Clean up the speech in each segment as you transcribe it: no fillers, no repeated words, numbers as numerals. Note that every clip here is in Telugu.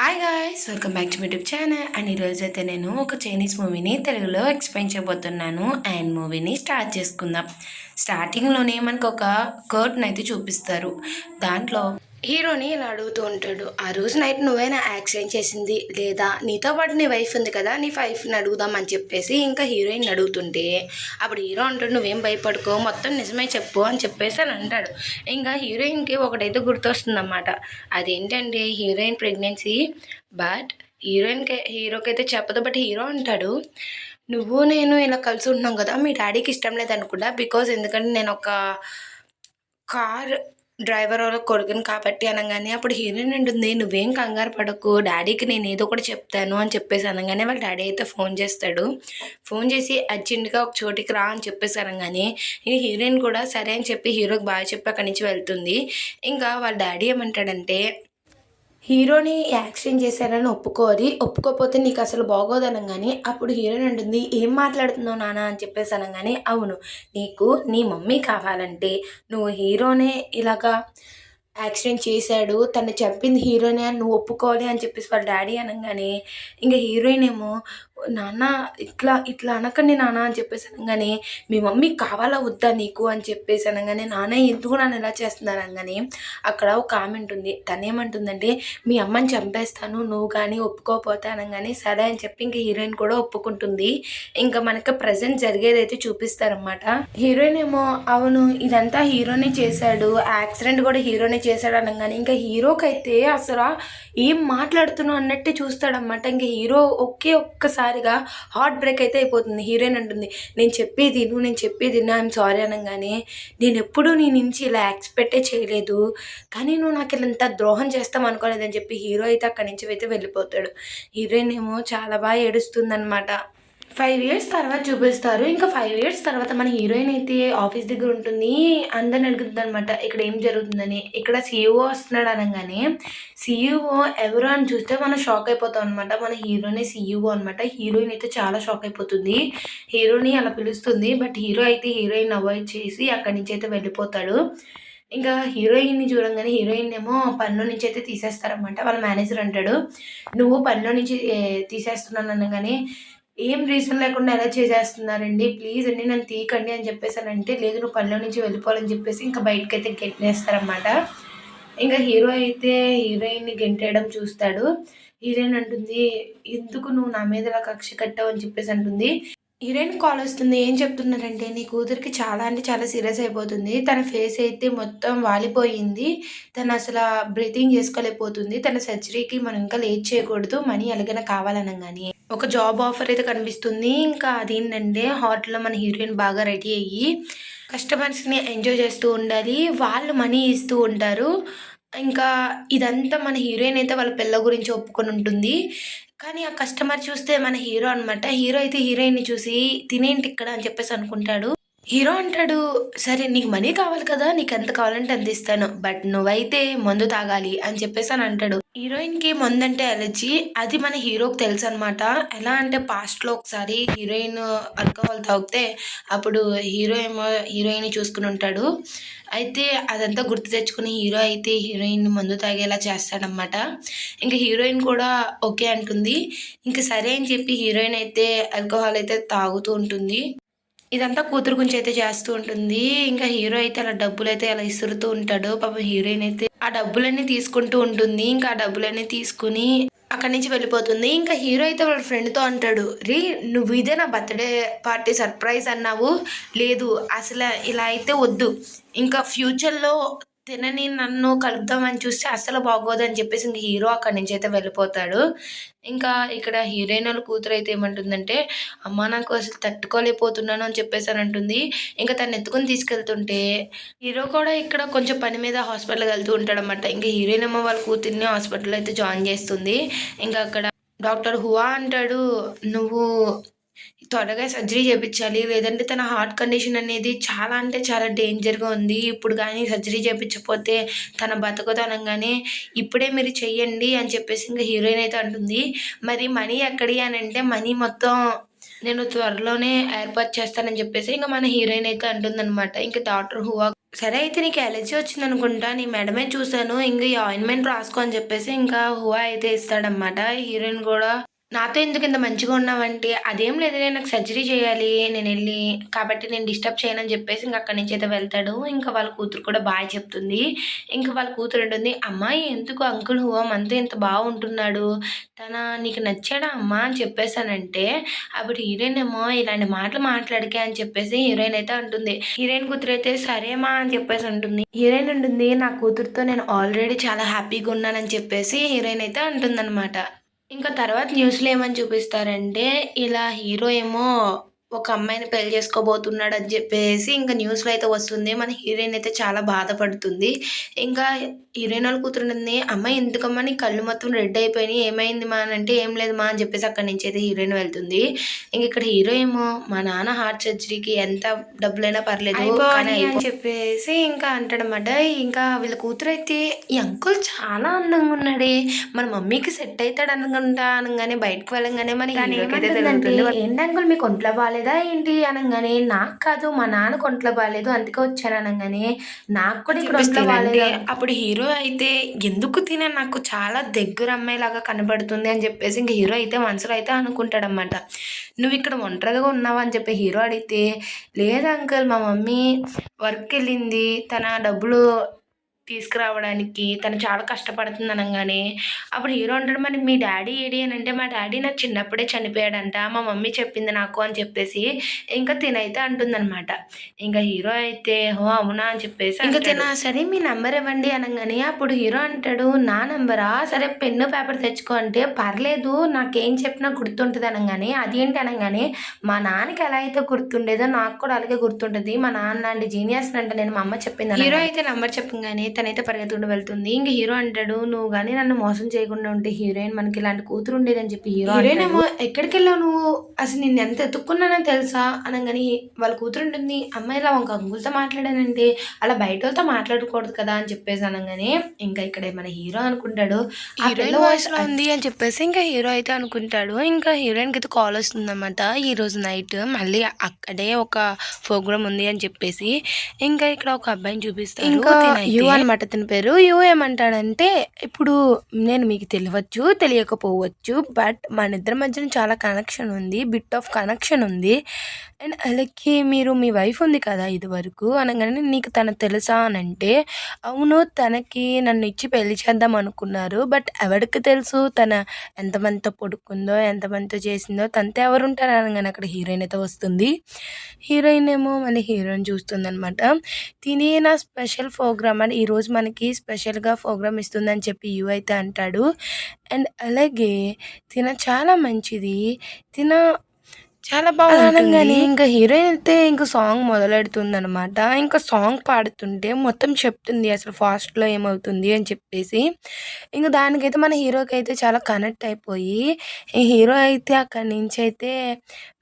Hi guys, welcome back to my YouTube channel. And ఈరోజు అయితే నేను ఒక చైనీస్ మూవీని తెలుగులో ఎక్స్ప్లెయిన్ చేయబోతున్నాను. అండ్ మూవీని స్టార్ట్ చేసుకుందాం. స్టార్టింగ్లోనే మనకు ఒక కర్టన్ అయితే చూపిస్తారు. దాంట్లో హీరోని ఇలా అడుగుతూ ఉంటాడు, ఆ రోజు నైట్ నువ్వేనా యాక్సిడెంట్ చేసింది, లేదా నీతో పాటు నీ వైఫ్ ఉంది కదా, నీ వైఫ్ని అడుగుదాం అని చెప్పేసి ఇంకా హీరోయిన్ అడుగుతుంటే అప్పుడు హీరో అంటాడు, నువ్వేం భయపడుకో, మొత్తం నిజమే చెప్పు అని చెప్పేసి అని అంటాడు. ఇంకా హీరోయిన్కి ఒకటైతే గుర్తొస్తుందన్నమాట. అదేంటంటే హీరోయిన్ ప్రెగ్నెన్సీ. బట్ హీరోకి అయితే చెప్పదు. బట్ హీరో అంటాడు, నువ్వు నేను ఇలా కలిసి ఉంటున్నాం కదా, మీ డాడీకి ఇష్టం లేదనుకుంటా. ఎందుకంటే నేను ఒక కార్ డ్రైవర్ వాళ్ళ కొడుకుని కాబట్టి అనగానే అప్పుడు హీరోయిన్ అంటుంది, నువ్వేం కంగారు పడకు, డాడీకి నేను ఏదో ఒకటి చెప్తాను అని చెప్పేసి అనగానే వాళ్ళ డాడీ అయితే ఫోన్ చేస్తాడు. ఫోన్ చేసి అర్జెంటుగా ఒక చోటికి రా అని చెప్పేసి అనగానే ఈ హీరోయిన్ కూడా సరే అని చెప్పి హీరోకి బాగా చెప్పి అక్కడి నుంచి వెళ్తుంది. ఇంకా వాళ్ళ డాడీ ఏమంటాడంటే, హీరోని యాక్సిడెంట్ చేశారని ఒప్పుకోపోతే నీకు అసలు బాగోదనగానే అప్పుడు హీరోయిన్ అంటుంది, ఏం మాట్లాడుతున్నావు నాన్న అని చెప్పేసి అనగానే, అవును, నీకు నీ మమ్మీ కావాలంటే నువ్వు హీరోనే ఇలాగా యాక్సిడెంట్ చేశాడు, తను చెప్పింది హీరోనే అని నువ్వు ఒప్పుకోవాలి అని చెప్పేసి వాళ్ళ డాడీ అనగానే ఇంకా హీరోయిన్ ఏమో, నాన్న ఇట్లా ఇట్లా అనకండి నాన్న అని చెప్పేసి అనగానే, మీ మమ్మీ కావాలా వద్దా నీకు అని చెప్పేసి అనగానే, నాన్న ఎందుకు నన్ను ఎలా చేస్తున్నారు అనగానే అక్కడ ఒక ఆమె ఉంటుంది. తనేమంటుందంటే, మీ అమ్మని చంపేస్తాను నువ్వు కానీ ఒప్పుకోకపోతే అనగానే సరే అని చెప్పి ఇంకా హీరోయిన్ కూడా ఒప్పుకుంటుంది. ఇంకా మనకి ప్రజెంట్ జరిగేదైతే చూపిస్తారనమాట. హీరోయిన్ ఏమో, అవును ఇదంతా హీరోనే చేశాడు, యాక్సిడెంట్ కూడా హీరోనే చేశాడు అనగానే ఇంకా హీరోకి అయితే అసలు ఏం మాట్లాడుతున్నావు అన్నట్టే చూస్తాడనమాట. ఇంకా హీరో ఒక్కసారిగా హార్ట్ బ్రేక్ అయితే అయిపోతుంది. హీరోయిన్ అంటుంది, నేను చెప్పేది ఐఎమ్ సారీ అనగానే, నేను ఎప్పుడూ నీ నుంచి ఇలా ఎక్స్పెక్టే చేయలేదు, కానీ నువ్వు నాకు ఇలా ఇంత ద్రోహం చేస్తాం అనుకోలేదని చెప్పి హీరో అయితే అక్కడి నుంచి అయితే వెళ్ళిపోతాడు. హీరోయిన్ ఏమో చాలా బాగా ఏడుస్తుందనమాట. 5 ఇయర్స్ తర్వాత చూపిస్తారు. ఇంకా 5 ఇయర్స్ తర్వాత మన హీరోయిన్ అయితే ఆఫీస్ దగ్గర ఉంటుంది. అందరిని అడుగుతుంది అనమాట, ఇక్కడ ఏం జరుగుతుందని. ఇక్కడ సీఈఓ వస్తున్నాడు అనగానే సీఈఓ ఎవరు అని చూస్తే మనం షాక్ అయిపోతాం అనమాట. మన హీరోనే సీఈఓ అనమాట. హీరోయిన్ అయితే చాలా షాక్ అయిపోతుంది. హీరోని అలా పిలుస్తుంది. బట్ హీరో అయితే హీరోయిన్ అవాయిడ్ చేసి అక్కడి నుంచి అయితే వెళ్ళిపోతాడు. ఇంకా హీరోయిన్ని చూడంగానే హీరోయిన్ ఏమో పనిలో నుంచి అయితే తీసేస్తారనమాట. వాళ్ళ మేనేజర్ అంటాడు, నువ్వు పనిలో నుంచి తీసేస్తున్నాను అనగానే, ఏం రీజన్ లేకుండా ఎలా చేసేస్తున్నారండి, ప్లీజ్ అండి నన్ను తీయకండి అని చెప్పేసానంటే, లేదు నువ్వు పనిలో నుంచి వెళ్ళిపోవాలని చెప్పేసి ఇంకా బయటకైతే గెంటేస్తారనమాట. ఇంకా హీరో అయితే హీరోయిన్ని గెంటేయడం చూస్తాడు. హీరోయిన్ అంటుంది, ఎందుకు నువ్వు నా మీద ఇలా కక్ష కట్టావు అని చెప్పేసి అంటుంది. హీరోయిన్ కాల్ వస్తుంది. ఏం చెప్తున్నారంటే, నీ కూతురికి చాలా అంటే చాలా సీరియస్ అయిపోతుంది, తన ఫేస్ అయితే మొత్తం వాలిపోయింది, తను అసలు బ్రీతింగ్ చేసుకోలేకపోతుంది, తన సర్జరీకి మనం ఇంకా లేట్ చేయకూడదు, మనీ ఎలాగైనా కావాలనగానే ఒక జాబ్ ఆఫర్ అయితే కనిపిస్తుంది. ఇంకా అదేంటంటే హోటల్లో మన హీరోయిన్ బాగా రెడీ అయ్యి కస్టమర్స్ని ఎంజాయ్ చేస్తూ ఉండాలి, వాళ్ళు మనీ ఇస్తూ ఉంటారు. ఇంకా ఇదంతా మన హీరోయిన్ అయితే వాళ్ళ పిల్ల గురించి ఒప్పుకొని ఉంటుంది. కానీ ఆ కస్టమర్ చూస్తే మన హీరో అనమాట. హీరో అయితే హీరోయిన్ని చూసి, తినేంటి ఇక్కడ అని చెప్పేసి అనుకుంటాడు. హీరో అంటాడు, సరే నీకు మనీ కావాలి కదా, నీకు ఎంత కావాలంటే అంత ఇస్తాను, బట్ నువ్వైతే మందు తాగాలి అని చెప్పేసి అని అంటాడు. హీరోయిన్కి మందు అంటే అలర్జీ. అది మన హీరోకి తెలుసు అనమాట. ఎలా అంటే పాస్ట్లో ఒకసారి హీరోయిన్ ఆల్కహాల్ తాగితే అప్పుడు హీరో ఏమో హీరోయిన్ చూసుకుని ఉంటాడు. అయితే అదంతా గుర్తు తెచ్చుకుని హీరో అయితే హీరోయిన్ మందు తాగేలా చేస్తాడనమాట. ఇంకా హీరోయిన్ కూడా ఓకే అంటుంది. ఇంకా సరే అని చెప్పి హీరోయిన్ అయితే ఆల్కహాల్ అయితే తాగుతూ ఉంటుంది. ఇదంతా కూతురు గురించి అయితే చేస్తూ ఉంటుంది. ఇంకా హీరో అయితే అలా డబ్బులు అయితే అలా ఇసురుతూ ఉంటాడు. పాపం హీరోయిన్ అయితే ఆ డబ్బులన్నీ తీసుకుంటూ ఉంటుంది. ఇంకా ఆ డబ్బులన్నీ తీసుకుని అక్కడి నుంచి వెళ్ళిపోతుంది. ఇంకా హీరో అయితే వాళ్ళ ఫ్రెండ్తో అంటాడు, రీ నువ్వు ఇదే నా బర్త్డే పార్టీ సర్ప్రైజ్ అన్నావు, లేదు అసలు ఇలా అయితే వద్దు, ఇంకా ఫ్యూచర్లో తినని నన్ను కలుపుదామని చూస్తే అస్సలు బాగోదని చెప్పేసి ఇంక హీరో అక్కడి నుంచి అయితే వెళ్ళిపోతాడు. ఇంకా ఇక్కడ హీరోయిన్ వాళ్ళ కూతురు అయితే ఏమంటుందంటే, అమ్మ నాకు అసలు తట్టుకోలేకపోతున్నాను అని చెప్పేసి అని అంటుంది. ఇంకా తను ఎత్తుకుని తీసుకెళ్తుంటే హీరో కూడా ఇక్కడ కొంచెం పని మీద హాస్పిటల్కి వెళ్తూ ఉంటాడనమాట. ఇంకా హీరోయిన్ అమ్మ వాళ్ళ కూతుర్ని హాస్పిటల్లో అయితే జాయిన్ చేస్తుంది. ఇంకా అక్కడ డాక్టర్ హువా అంటాడు, నువ్వు త్వరగా సర్జరీ చేయించాలి, లేదంటే తన హార్ట్ కండిషన్ అనేది చాలా అంటే చాలా డేంజర్గా ఉంది, ఇప్పుడు కానీ సర్జరీ చేయించకపోతే తన బతకదు అనగానే, ఇప్పుడే మీరు చెయ్యండి అని చెప్పేసి ఇంకా హీరోయిన్ అయితే అంటుంది. మరి మనీ ఎక్కడి అని అంటే, మనీ మొత్తం నేను త్వరలోనే ఏర్పాటు చేస్తానని చెప్పేసి ఇంకా మన హీరోయిన్ అయితే అంటుందన్నమాట. ఇంకా డాక్టర్ హువా సరే అయితే నీకు అలర్జీ వచ్చిందనుకుంటా. నీ మెడ మీద చూసాను. ఇంక ఈ ఆయింట్‌మెంట్ రాసుకో అని చెప్పేసి ఇంకా హువా అయితే ఇస్తాడనమాట. హీరోయిన్ గూడా నాతో ఎందుకు ఇంత మంచిగా ఉన్నావంటే, "అదేం లేదులే నాకు సర్జరీ చేయాలి నేనెళ్ళి. కాబట్టి నేను డిస్టర్బ్ చేయనని" చెప్పేసి ఇంక అక్కడి నుంచయితే వెళ్తాడు. ఇంకా వాళ్ళ కూతురు కూడా బాయ్ చెప్తుంది. ఇంక వాళ్ళ కూతురు అంటుంది, "అమ్మాయి ఎందుకు అంకుల్ హువా మనతో ఇంత బాగుంటున్నాడు. నీకు నచ్చాడా అమ్మా?" అని చెప్పేసనంటే, అప్పుడు హీరోయిన్ ఏమో "ఇలాంటి మాటలు మాట్లాడకే" అని చెప్పేసి హీరోయిన్ అయితే అంటుంది. హీరోయిన్ కూతురైతే "సరే మా" అని చెప్పేసి అంటుంది. హీరోయిన్ అంటుంది, "నా కూతురుతో నేను ఆల్రెడీ చాలా హ్యాపీగా ఉన్నానని" చెప్పేసి హీరోయిన్ అయితే అంటుందనమాట. ఇంకా తర్వాత న్యూస్‌లో ఏమని చూపిస్తారంటే, ఇలా హీరో ఏమో ఒక అమ్మాయిని పెళ్లి చేసుకోబోతున్నాడని చెప్పేసి ఇంక న్యూస్‌లో అయితే వస్తుంది. మన హీరోయిన్ అయితే చాలా బాధపడుతుంది. ఇంకా హీరోయిన్ వాళ్ళ కూతురుంటుంది, "అమ్మ ఎందుకమ్మా నీ కళ్ళు మొత్తం రెడ్ అయిపోయినాయి. ఏమైంది మా" అనంటే, "ఏం లేదు మా" అని చెప్పేసి అక్కడి నుంచి అయితే హీరోయిన్ వెళ్తుంది. ఇక్కడ హీరో ఏమో, "మా నాన్న హార్ట్ సర్జరీకి ఎంత డబ్బులైనా పర్లేదు కానీ అని చెప్పేసి ఇంకా అంటాడనమాట. ఇంకా వీళ్ళ కూతురైతే, "ఈ అంకుల్ చాలా అందంగా ఉన్నాడే. మన మమ్మీకి సెట్ అయితాడు అనుకుంటా" అనంగానే బయటకి వెళ్ళంగానే మన హీరోకైతే తెలుస్తుంది. "ఏంటి అంకుల్ మీకు ఒంట్లో బాలేదా ఏంటి" అనంగానే, "నాకు కాదు మా నాన్నకి ఒంట్లో బాలేదు అందుకే వచ్చాను" అనంగానే, "నాకు కూడా ఇక్కడ ఒంట్లో బాలేదు" అప్పుడు హీరో అయితే, "ఎందుకు తిన నాకు చాలా దగ్గర అమ్మాయిలాగా కనబడుతుంది" అని చెప్పేసి ఇంక హీరో అయితే మనసులో అయితే అనుకుంటాడనమాట. "నువ్వు ఇక్కడ ఒంటరిగా ఉన్నావా" అని చెప్పి హీరో అడిగితే, "లేదు అంకుల్ మా మమ్మీ వర్క్‌కెళ్ళింది. తన డబ్బులు తీసుకురావడానికి తను చాలా కష్టపడుతుంది" అనంగానే, అప్పుడు హీరో అంటాడు, "మరి మీ డ్యాడీ ఏడి" అని అంటే, "మా డ్యాడీ నాకు చిన్నప్పుడే చనిపోయాడంట. మా మమ్మీ చెప్పింది నాకు" అని చెప్పేసి ఇంకా తినైతే అంటుందనమాట. ఇంకా హీరో అయితే, "ఓహ్! అవునా" అని చెప్పేసి ఇంకా తిన, "సరే మీ నంబర్ ఇవ్వండి" అనంగానే అప్పుడు హీరో అంటాడు, "నా నంబరా? సరే పెన్ను పేపర్ తెచ్చుకో" అంటే, "పర్లేదు నాకేం చెప్పినా గుర్తుంటది" అనంగానే, "అదేంటి" అనంగానే, "మా నాన్నకి ఎలా అయితే గుర్తుండేదో నాకు కూడా అలాగే గుర్తుంటది. మా నాన్న లాంటి జీనియస్ అంట నేను మా అమ్మ చెప్పింది" హీరో అయితే నంబర్ చెప్పంగానే తనైతే పరిగెత్తుకుంటూ వెళ్తుంది. ఇంక హీరో అంటాడు, "నువ్వు గాని నన్ను మోసం చేయకుండా ఉంటే హీరోయిన్ మనకి ఇలాంటి కూతురు ఉండేదని" చెప్పి హీరోయిన్ ఏమో, "ఎక్కడికెళ్ళావు నువ్వు? అసలు నిన్ను ఎంత ఎతుక్కున్నానో తెలుసా" అనంగానే వాళ్ళ కూతురు ఉంటుంది, "అమ్మాయి ఇలా ఒక అంకుల్‌తో మాట్లాడానంటే అలా బయటోళ్ళతో మాట్లాడకూడదు కదా" అని చెప్పేసి అనంగానే ఇంకా ఇక్కడ మన హీరో అనుకుంటాడు, హీరోయిన్ వాయిస్‌లో ఉంది అని చెప్పేసి ఇంకా హీరో అయితే అనుకుంటాడు. ఇంకా హీరోయిన్‌కి అయితే కాల్ వస్తుందన్నమాట. ఈరోజు నైట్ మళ్ళీ అక్కడే ఒక ప్రోగ్రామ్ ఉంది అని చెప్పేసి ఇంకా ఇక్కడ ఒక అబ్బాయిని చూపిస్తారు. ఇంకా యు అనమాట తన పేరు. యు ఏమంటాడంటే, "ఇప్పుడు నేను మీకు తెలియవచ్చు తెలియకపోవచ్చు బట్ మన ఇద్దరి మధ్యన చాలా కనెక్షన్ ఉంది. బిట్ ఆఫ్ కనెక్షన్ ఉంది. అండ్ అలాగే మీరు మీ వైఫ్ ఉంది కదా ఇదివరకు" అనగానే, "నీకు తను తెలుసా" అనంటే, "అవును తనకి నన్ను ఇచ్చి పెళ్లి చేద్దాం అనుకున్నారు. బట్ ఎవరికి తెలుసు తన ఎంతమందితో పడుకుందో ఎంతమందితో చేసిందో తనతో ఎవరుంటారు" అనగానే అక్కడ హీరోయిన్ అయితే వస్తుంది. హీరోయిన్ ఏమో మళ్ళీ హీరోని చూస్తుందనమాట. "తినే నా స్పెషల్ ప్రోగ్రామ్ అని ఈరోజు మనకి స్పెషల్‌గా ప్రోగ్రామ్ ఇస్తుందని" చెప్పి యు అయితే అంటాడు. అండ్ అలాగే తిన చాలా మంచిది. తిన చాలా బాగుంటుంది. అనంగానే ఇంకా హీరోయిన్ అయితే ఇంక సాంగ్ మొదలెడుతుందనమాట. ఇంకా సాంగ్ పాడుతుంటే మొత్తం చెప్తుంది అసలు ఫాస్ట్‌లో ఏమవుతుంది అని చెప్పేసి. ఇంక దానికైతే మన హీరోకైతే చాలా కనెక్ట్ అయిపోయి, ఈ హీరో అయితే అక్కడి నుంచైతే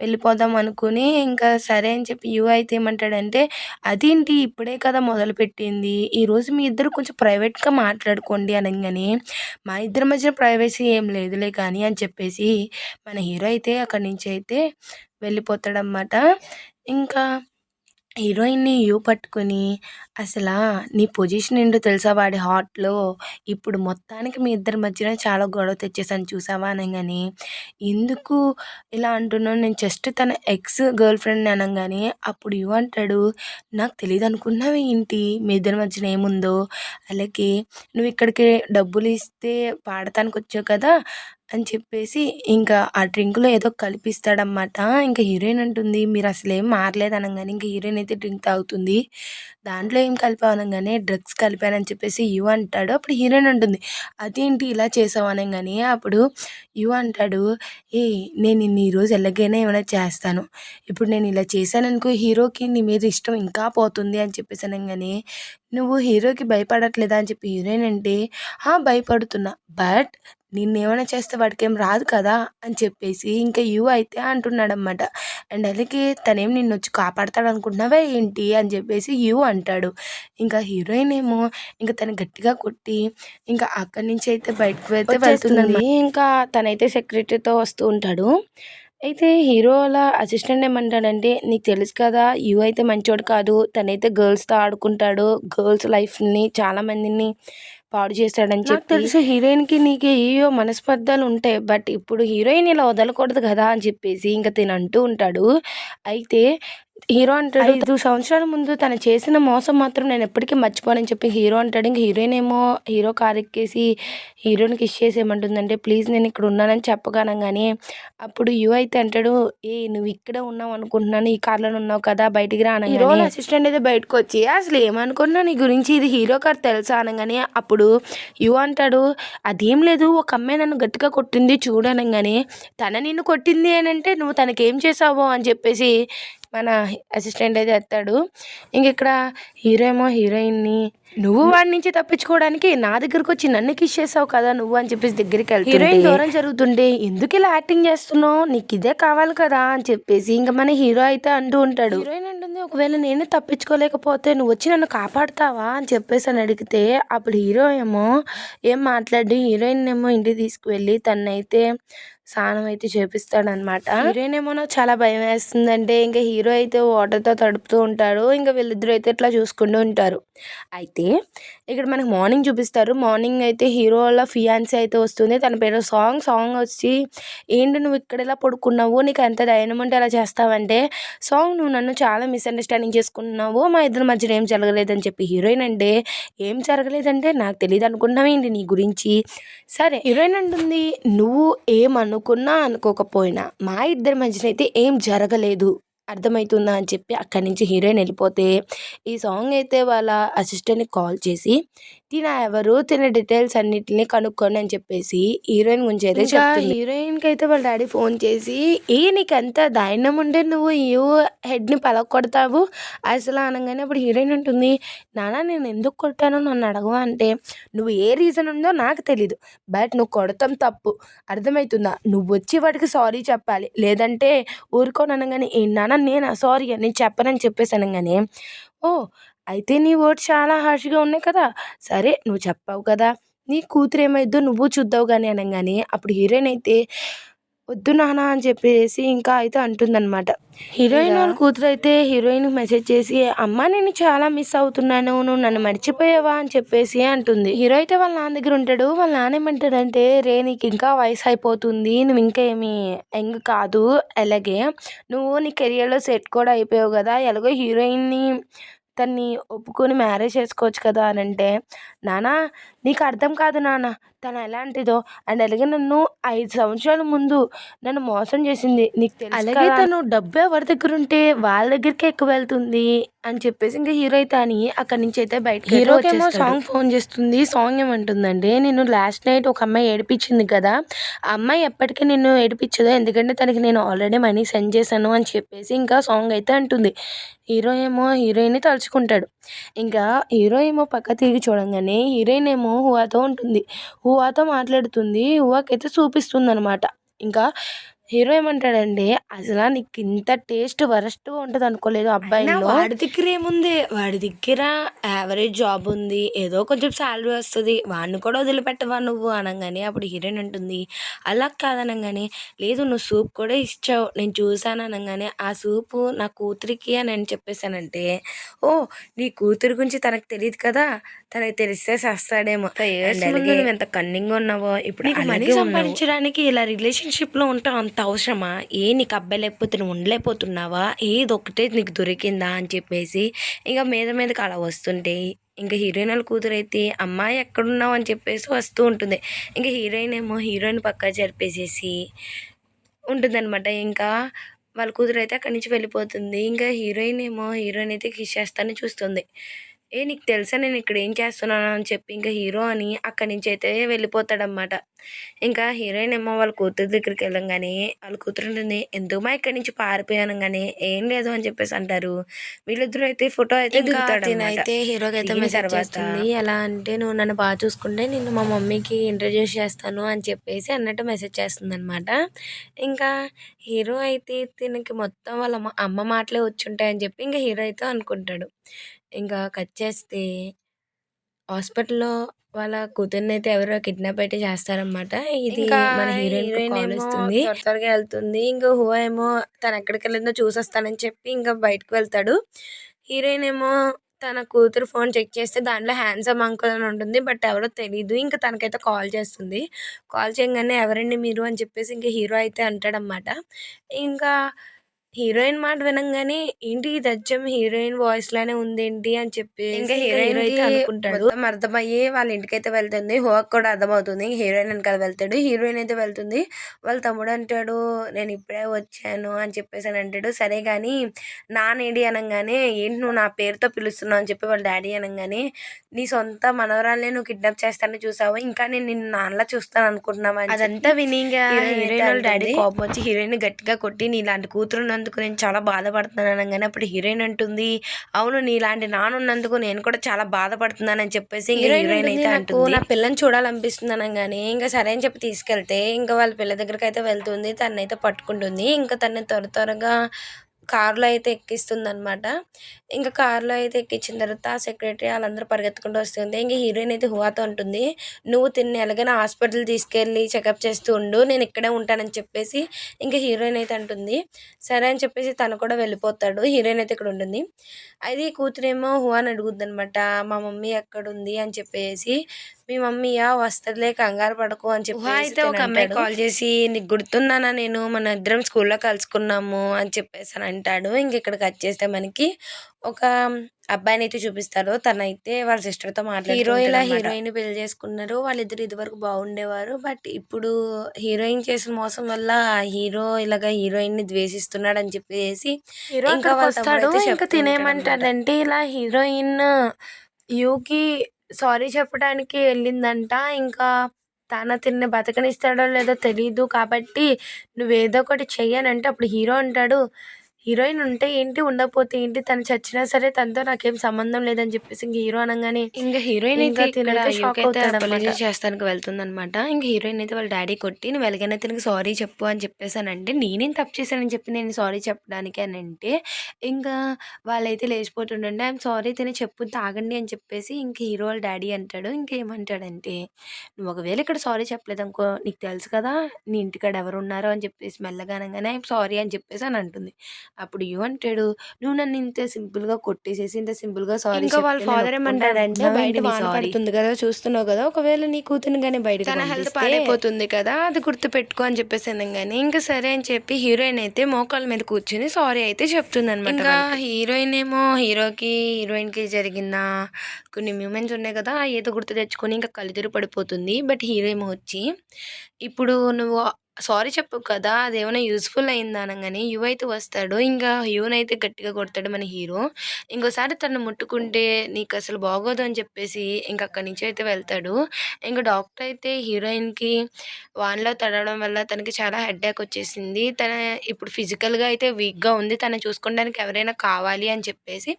వెళ్ళిపోదాం అనుకుని ఇంకా సరే అని చెప్పి యు అయితే ఏమంటాడంటే, "అదేంటి ఇప్పుడే కదా మొదలుపెట్టింది. ఈరోజు మీ ఇద్దరు కొంచెం ప్రైవేట్‌గా మాట్లాడుకోండి" అనంగానే, "మా ఇద్దరి మధ్యన ప్రైవసీ ఏం లేదులే కానీ" అని చెప్పేసి మన హీరో అయితే అక్కడి నుంచైతే వెళ్ళిపోతాడనమాట. ఇంకా హీరోయిన్‌ని యూ పట్టుకొని, "అసలా నీ పొజిషన్ ఏంటో తెలుసా వాడి హార్ట్‌లో? ఇప్పుడు మొత్తానికి మీ ఇద్దరి మధ్యన చాలా గొడవ తెచ్చేసాను చూసావా" అనంగానే, "ఎందుకు ఇలా అంటున్నావు? నేను జస్ట్ తన ఎక్స్ గర్ల్ ఫ్రెండ్‌ని" అనంగానే అప్పుడు యూ అంటాడు, "నాకు తెలీదనుకుంటున్నావా ఏంటి మీ ఇద్దరి మధ్యన ఏముందో? అలాగే నువ్వు ఇక్కడికి డబ్బులు ఇస్తే పాడటానికొచ్చావు కదా" అని చెప్పేసి ఇంకా ఆ డ్రింక్‌లో ఏదో కలిపిస్తాడనమాట. ఇంక హీరోయిన్ అంటుంది, "మీరసలేం మారలేదు" అనంగానే ఇంక హీరోయిన్ అయితే డ్రింక్ తాగుతుంది. దాంట్లో ఏం కలిపావు అనంగానే, "డ్రగ్స్ కలిపానని" చెప్పేసి యు అంటాడు. అప్పుడు హీరోయిన్ అంటుంది, "అదేంటి ఇలా చేసావు" అనంగానే అప్పుడు యు అంటాడు, నేను నిన్ను ఈరోజు ఎలాగైనా ఏమైనా చేస్తాను. ఇప్పుడు నేను ఇలా చేశాననుకో హీరోకి నీ మీద ఇష్టం ఇంకా పోతుంది" అని చెప్పేసి అనంగానే, "నువ్వు హీరోకి భయపడట్లేదా" అని చెప్పి హీరోయిన్ అంటే, భయపడుతున్నా. బట్ నిన్నేమైనా చేస్తే వాడికేం రాదు కదా" అని చెప్పేసి ఇంకా యు అయితే అంటున్నాడనమాట. అండ్ అలాగే, "తనేం నిన్నొచ్చి కాపాడతాడనుకుంటున్నావా ఏంటి" అని చెప్పేసి యు అంటాడు. ఇంకా హీరోయిన్ ఏమో ఇంక తను గట్టిగా కొట్టి ఇంకా అక్కడి నుంచి అయితే బయటకు అయితే వెళ్తుందనమాట. ఇంకా తనైతే సెక్యూరిటీతో వస్తూ ఉంటాడు. అయితే హీరో వాళ్ళ అసిస్టెంట్ ఏమంటాడంటే, "నీకు తెలుసు కదా! యూ అయితే మంచోడు కాదు. తనైతే గర్ల్స్‌తో ఆడుకుంటాడు. గర్ల్స్ లైఫ్‌ని చాలా మందిని పాడు చేశాడని నాకు చెప్పి తెలుసు హీరోయిన్‌కి నీకు ఏయేయో మనస్పర్ధలుంటాయి. బట్ ఇప్పుడు హీరోయిన్ ఇలా వదలకూడదు కదా!" అని చెప్పేసి ఇంక తిను అంటూ ఉంటాడు. అయితే హీరో అంటాడు, "5 సంవత్సరాల ముందు తను చేసిన మోసం మాత్రం నేను ఎప్పటికీ మర్చిపోనని" చెప్పి హీరో అంటాడు. ఇంక హీరోయిన్ ఏమో హీరో కారు ఎక్కేసి హీరోని కిస్ చేసి ఏమంటుందంటే, "ప్లీజ్ నేను ఇక్కడ ఉన్నానని" చెప్పగనంగానే అప్పుడు యూ అయితే అంటాడు, "ఏయ్! నువ్వు ఇక్కడే ఉన్నావు అనుకుంటున్నాను. ఈ కార్‌లోనే ఉన్నావు కదా! బయటికి రా" అనంగానే హీరో వాళ్ళ అసిస్టెంట్ అయితే బయటకొచ్చి, "అసలు ఏమనుకుంటున్నావు నీ గురించి? ఇది హీరో కారు తెలుసా?" అనంగానే అప్పుడు యూ అంటాడు, "అదేం లేదు. ఒక అమ్మాయి నన్ను గట్టిగా కొట్టింది చూడు" అనంగానే, "తన నిన్ను కొట్టింది అనంటే నువ్వు తనకేం చేసావు" అని చెప్పేసి మన అసిస్టెంట్ అయితే ఎత్తాడు. ఇంకిక్కడ హీరో ఏమో హీరోయిన్‌ని, "నువ్వు వాడి నుంచి తప్పించుకోవడానికి నా దగ్గరకొచ్చి నన్ను కిస్ చేసావు కదా నువ్వు" అని చెప్పేసి దగ్గరికెళ్తుంటే హీరోయిన్ దూరం జరుగుతుంటే, "ఎందుకిలా యాక్టింగ్ చేస్తున్నావు? నీకిదే కావాలి కదా!" అని చెప్పేసి ఇంక మన హీరో అయితే అంటూ ఉంటాడు. హీరోయిన్ అంటుంది, "ఒకవేళ నేనే తప్పించుకోలేకపోతే నువ్వొచ్చి నన్ను కాపాడతావా?" అని చెప్పేసని అడిగితే అప్పుడు హీరో ఏమో ఏం మాట్లాడి హీరోయిన్‌నేమో ఇంటికి తీసుకువెళ్ళి తననైతే స్నానం అయితే చేపిస్తాడనమాట. హీరోయిన్ ఏమో నాకు చాలా భయమేస్తుందంటే ఇంక హీరో అయితే వాటర్‌తో తడుపుతూ ఉంటాడు. ఇంక వీళ్ళిద్దరూ అయితే ఇట్లా చూసుకుంటూ ఉంటారు. అయితే ఇక్కడ మనకు మార్నింగ్ చూపిస్తారు. మార్నింగ్ అయితే హీరో వాళ్ళ ఫియాన్సీ అయితే వస్తుంది. తన పేరు సాంగ్. సాంగ్ వచ్చి, "ఏంటి నువ్వు ఇక్కడ ఇలా పడుకున్నావు? నీకు ఎంత ధైర్యం ఉంటే అలా చేస్తావంటే" సాంగ్, "నువ్వు నన్ను చాలా మిస్‌అండర్‌స్టాండింగ్ చేసుకుంటున్నావు. మా ఇద్దరి మధ్యన ఏం జరగలేదని" చెప్పి హీరోయిన్ అంటే, "ఏం జరగలేదంటే నాకు తెలీదు అనుకుంటున్నావేంటి నీ గురించి?" సరే హీరోయిన్ అంటుంది, "నువ్వు ఏమనుకున్నా అనుకోకపోయినా మా ఇద్దరి మధ్యన అయితే ఏం జరగలేదు. అర్థమవుతుందా" అని చెప్పి అక్కడి నుంచి హీరోయిన్ వెళ్ళిపోతే ఈ సాంగ్ అయితే వాళ్ళ అసిస్టెంట్‌కి కాల్ చేసి తిన ఎవరు, తిన డీటెయిల్స్ అన్నిటిని కనుక్కోండి అని చెప్పేసి హీరోయిన్ గురించి అయితే చెప్తుంది. హీరోయిన్‌కి అయితే వాళ్ళ డాడీ ఫోన్ చేసి, నీకంత ధైర్యం ఉంటే నువ్వు హెడ్‌ని పలగొడతావు అసలు" అనంగానే అప్పుడు హీరోయిన్ అంటుంది, "నాన్న నేను ఎందుకు కొట్టానో నన్ను అడగవా" అంటే, "నువ్వు ఏ రీజన్ ఉందో నాకు తెలీదు. బట్ నువ్వు కొడతాం తప్పు. అర్థమవుతుందా? నువ్వొచ్చి వాడికి సారీ చెప్పాలి. లేదంటే ఊరుకోను" అనంగానే, "ఏంటి నాన్న నేనా సారీయా? నేను చెప్పనని" చెప్పేసి అనంగానే, "ఓహ్! అయితే నీ వర్డ్స్ చాలా హార్ష్‌గా ఉన్నాయి కదా! సరే నువ్వు చెప్పావు కదా! నీ కూతురు ఏమైద్దో నువ్వు చూద్దావు గాని" అనంగానే అప్పుడు హీరోయిన్ అయితే, "వద్దు నాన్న" అని చెప్పేసి ఇంకా అయితే అంటుందనమాట. హీరోయిన్ వాళ్ళ కూతురైతే హీరోయిన్‌కి మెసేజ్ చేసి, "అమ్మ నేను చాలా మిస్ అవుతున్నాను. నువ్వు నన్ను మర్చిపోయావా?" అని చెప్పేసి అంటుంది. హీరో అయితే వాళ్ళ నాన్న దగ్గర ఉంటాడు. వాళ్ళ నాన్న ఏమంటాడంటే, "రేయ్ నీకు ఇంకా వయసు అయిపోతుంది. నువ్వు ఇంకా ఏమి యంగ్ కాదు. అలాగే నువ్వు నీ కెరియర్‌లో సెట్ కూడా అయిపోయావు కదా! ఎలాగో హీరోయిన్‌ని తన్ని ఒప్పుకొని మ్యారేజ్ చేసుకోవచ్చు కదా" అనంటే, "నాన్న నీకు అర్థం కాదు నాన్న. తను ఎలాంటిదో. అండ్ అలాగే నన్ను 5 సంవత్సరాల ముందు నన్ను మోసం చేసింది. నీకు తెలుసు అలాగే కదా! తను డబ్బు ఎవరి దగ్గర ఉంటే వాళ్ళ దగ్గరికే ఎక్కువ వెళ్తుంది" అని చెప్పేసి ఇంక హీరో అయితే అని అక్కడి నుంచి అయితే బయటకి హీరోకేమో సాంగ్ ఫోన్ చేస్తుంది. సాంగ్ ఏమంటుందంటే, "నిన్ను లాస్ట్ నైట్ ఒక అమ్మాయి ఏడిపించింది కదా! ఆ అమ్మాయి ఎప్పటికీ నిన్ను ఏడిపించదు. ఎందుకంటే తనకి నేను ఆల్రెడీ మనీ సెండ్ చేశాను" అని చెప్పేసి ఇంకా సాంగ్ అయితే అంటుంది. హీరో ఏమో హీరోయిన్‌ని తలుచుకుంటాడు. ఇంకా హీరో ఏమో పక్క తిరిగి చూడంగానే హీరోయిన్ ఏమో హువాతో ఉంటుంది. హువాతో మాట్లాడుతుంది. హువాకైతే చూపిస్తుందనమాట. ఇంకా హీరో ఏమంటాడంటే, "అసలా నీకింత టేస్ట్ వరస్ట్‌గా ఉంటదనుకోలేదు అబ్బాయిల్లో." వాడి దగ్గర ఏముంది? వాడి దగ్గర యావరేజ్ జాబ్ ఉంది. ఏదో కొంచెం సాలరీ వస్తది. వాడిని కూడా వదిలిపెట్టవా నువ్వు అనంగానే అప్పుడు హీరోయిన్ అంటుంది, "అలా కాదనంగానే, లేదు నువ్వు సూప్ కూడా ఇచ్చావు. నేను చూసాను" అనంగానే, "ఆ సూపు నా కూతురికి" అని చెప్పేసానంటే, "ఓహ్! నీ కూతురు గురించి తనకు తెలీదు కదా! తనకి తెలిస్తే సస్తాడేమో. 5 ఇయర్స్ ముందు నువ్వెంత కన్నింగ్‌గా ఉన్నావో ఇప్పుడు నీకు మనీ సంపాదించడానికి ఇలా రిలేషన్‌షిప్‌లో ఉండటం అంత అవసరమా? నీకు అబ్బాయి లేకపోతే నువ్వు ఉండలేకపోతున్నావా? ఏదొక్కటే నీకు దొరికిందా?" అని చెప్పేసి ఇక మీద మీదకి అలా వస్తుంటే ఇంక హీరోయిన్ వాళ్ళ కూతురైతే, "అమ్మాయి ఎక్కడున్నావు?" అని చెప్పేసి వస్తూ ఉంటుంది. ఇంక హీరోయిన్ ఏమో హీరోని పక్కకు జరిపేసేసి ఉంటుందనమాట. ఇంకా వాళ్ళ కూతురైతే అక్కడి నుంచి వెళ్ళిపోతుంది. ఇంకా హీరోయిన్ ఏమో హీరోని అయితే కిస్ చేస్తానే చూస్తుంది. నీకు తెలుసా నేను ఇక్కడ ఏం చేస్తున్నానో" అని చెప్పి ఇంకా హీరో అని అక్కడి నుంచి అయితే వెళ్ళిపోతాడనమాట. ఇంకా హీరోయిన్ ఏమో వాళ్ళ కూతురు దగ్గరికి వెళ్ళంగానే వాళ్ళ కూతురు ఉంటుంది, "ఎందుకుమా ఇక్కడి నుంచి పారిపోయావు" అనంగానే, "ఏం లేదు" అని చెప్పేసి అంటారు. వీళ్ళిద్దరూ అయితే ఫోటో అయితే దిగుతాడనమాట. తినైతే హీరోకి అయితే మెసేజ్ చేస్తుంది. ఎలా అంటే, "నువ్వు నన్ను బాగా చూసుకుంటే నిన్ను మా మమ్మీకి ఇంట్రడ్యూస్ చేస్తాను" అని చెప్పేసి అన్నట్టు మెసేజ్ చేస్తుందనమాట. ఇంకా హీరో అయితే తినకి మొత్తం వాళ్ళ అమ్మ మాటలే వచ్చుంటాయని చెప్పి ఇంక హీరో అయితే అనుకుంటాడు. ఇంకా కట్ చేస్తే హాస్పిటల్‌లో వాళ్ళ కూతుర్నైతే ఎవరో కిడ్నాప్ అయితే చేస్తారనమాట. ఇది మన హీరోయిన్‌కి కాల్ వస్తుంది. త్వరగా వెళ్తుంది. ఇంకా హువా ఏమో తను ఎక్కడికెళ్ళిందో చూసొస్తానని చెప్పి ఇంకా బయటకి వెళ్తాడు. హీరోయిన్ ఏమో తన కూతురు ఫోన్ చెక్ చేస్తే దాంట్లో హ్యాండ్సమ్ అంకుల్ అని ఉంటుంది. బట్ ఎవరో తెలీదు. ఇంకా తనకైతే కాల్ చేస్తుంది. కాల్ చేయంగానే ఎవరండి మీరు అని చెప్పేసి ఇంక హీరో అయితే అంటాడనమాట. ఇంకా హీరోయిన్ మాట వినంగానే ఏంటి ఇది అచ్చం హీరోయిన్ వాయిస్ లానే ఉందేంటి అని చెప్పేసి ఇంకా హీరోయిన్ అయితే అనుకుంటాడు. మొత్తం అర్థమయ్యి వాళ్ళ ఇంటికైతే వెళ్తుంది. హోక్ కూడా అర్థమవుతుంది. హీరోయిన్ వెనకాల వెళ్తాడు. హీరోయిన్ అయితే వెళ్తుంది. వాళ్ళ తమ్ముడు అంటాడు నేను ఇప్పుడే వచ్చాను అని చెప్పేసి అని అంటాడు. సరే కానీ నానేడి అనగానే ఏంటి నువ్వు నా పేరుతో పిలుస్తున్నావు అని చెప్పి వాళ్ళ డాడీ అనగానే నీ సొంత మనవరాలనే నువ్వు కిడ్నాప్ చేస్తానని చూసావు ఇంకా నేను నిన్ను నాన్నలా చూస్తాను అనుకుంటున్నావా అదంతా విని హీరోయిన్ వాళ్ళ డాడీ కోపం వచ్చి హీరోయిన్ గట్టిగా కొట్టి నీలాంటి కూతురు ఉన్నందుకు నేను చాలా బాధపడుతున్నాను అనగానే అప్పుడు హీరోయిన్ అంటుంది అవును నీలాంటి నాన్న ఉన్నందుకు నేను కూడా చాలా బాధపడుతున్నాను అని చెప్పేసి హీరోయిన్ అయితే అంటుంది నా పిల్లని చూడాలనిపిస్తుంది అనగానే ఇంకా సరే అని చెప్పి తీసుకెళ్తే ఇంకా వాళ్ళ పిల్ల దగ్గరికి అయితే వెళ్తుంది. తనైతే పట్టుకుంటుంది. ఇంకా తనని త్వరగా కారులో అయితే ఎక్కిస్తుందనమాట. ఇంకా కారులో అయితే ఎక్కించిన తర్వాత ఆ సెక్రటరీ వాళ్ళందరూ పరిగెత్తుకుంటూ వస్తుంది. ఇంక హీరోయిన్ అయితే హువాతో ఉంటుంది నువ్వు తిన్ని ఎలాగైనా హాస్పిటల్ తీసుకెళ్ళి చెకప్ చేస్తూ ఉండు నేను ఇక్కడే ఉంటానని చెప్పేసి ఇంకా హీరోయిన్ అయితే అంటుంది. సరే అని చెప్పేసి తను కూడా వెళ్ళిపోతాడు. హీరోయిన్ అయితే ఇక్కడ ఉంటుంది. అది కూతురేమో హువాని అడుగుద్ది అనమాట మా మమ్మీ ఎక్కడుంది అని చెప్పేసి మీ మమ్మీయా వస్తుందిలే కంగారు పడకు అని చెప్పి అయితే ఒక అమ్మాయి కాల్ చేసి నీకు గుర్తున్నానా నేను మన ఇద్దరం స్కూల్లో కలుసుకున్నాము అని చెప్పేసి అని అంటాడు. ఇంక ఇక్కడ కట్ చేస్తే మనకి ఒక అబ్బాయిని అయితే చూపిస్తారు. తనైతే వాళ్ళ సిస్టర్తో హీరో ఇలా హీరోయిన్ పెళ్లి చేసుకున్నారు. వాళ్ళిద్దరు ఇదివరకు బాగుండేవారు. బట్ ఇప్పుడు హీరోయిన్ చేసిన మోసం వల్ల హీరో ఇలాగా హీరోయిన్ ని ద్వేషిస్తున్నాడు అని చెప్పేసి ఇంకా వస్తాడు. ఇంకా తినేమంటాడంటే ఇలా హీరోయిన్ యూకి సారీ చెప్పడానికి వెళ్ళిందంట. ఇంకా తిన్ని బతకనిస్తాడో లేదో తెలీదు కాబట్టి నువ్వేదో ఒకటి చెయ్యనంటే అప్పుడు హీరో అంటాడు హీరోయిన్ ఉంటే ఏంటి ఉండకపోతే ఏంటి తను చచ్చినా సరే తనతో నాకేం సంబంధం లేదని చెప్పేసి ఇంక హీరో అనగానే ఇంకా హీరోయిన్ అయితే షాక్ అవుతాడు చేస్తానికి వెళ్తుంది అనమాట. ఇంకా హీరోయిన్ అయితే వాళ్ళ డాడీ కొట్టి నువ్వు ఎలాగైనా తినకి సారీ చెప్పు అని చెప్పేసానంటే నేనేం తప్పు చేశానని చెప్పి నేను సారీ చెప్పడానికి అని అంటే ఇంకా వాళ్ళైతే లేచిపోతుండే ఐఎమ్ సారీ తిని చెప్పు తాగండి అని చెప్పేసి ఇంక హీరో వాళ్ళ డాడీ అంటాడు. ఇంకేమంటాడంటే నువ్వు ఒకవేళ ఇక్కడ సారీ చెప్పలేదు అనుకో నీకు తెలుసు కదా నీ ఇంటికాడ ఎవరు ఉన్నారో అని చెప్పేసి మెల్లగా అనగానే ఐఎమ్ సారీ అని చెప్పేసి అని అంటుంది. అప్పుడు అంటాడు నువ్వు నన్ను ఇంత సింపుల్ గా కొట్టేసేసి ఇంత సింపుల్ గా సారీ ఇంకా వాళ్ళ ఫాదర్ ఏమంటాడంటే బయట వాన పడుతుంది కదా చూస్తున్నావు కదా ఒకవేళ నీ కూతురు కానీ బయట తన హెల్త్ పాడైపోతుంది కదా అది గుర్తు పెట్టుకో అని చెప్పేసి అనగానే ఇంకా సరే అని చెప్పి హీరోయిన్ అయితే మోకాళ్ళ మీద కూర్చుని సారీ అయితే చెప్తుంది అనమాట. ఇంకా హీరోయిన్ ఏమో హీరోయిన్ కి జరిగిన కొన్ని మూమెంట్స్ ఉన్నాయి కదా ఏదో గుర్తు తెచ్చుకొని ఇంకా కళ్ళు పడిపోతుంది. బట్ హీరో ఏమో వచ్చి ఇప్పుడు నువ్వు సారీ చెప్పు కదా అదేమైనా యూస్ఫుల్ అయిందా అనగానే అయితే వస్తాడు. ఇంకా అయితే గట్టిగా కొడతాడు మన హీరో. ఇంకోసారి తను ముట్టుకుంటే నీకు అసలు బాగోదు అని చెప్పేసి ఇంక అక్కడి నుంచి అయితే వెళ్తాడు. ఇంకా డాక్టర్ అయితే హీరోయిన్కి వాన్లో తడవడం వల్ల తనకి చాలా హెడ్ఏక్ వచ్చేసింది. తన ఇప్పుడు ఫిజికల్గా అయితే వీక్గా ఉంది. తను చూసుకోవడానికి ఎవరైనా కావాలి అని చెప్పేసి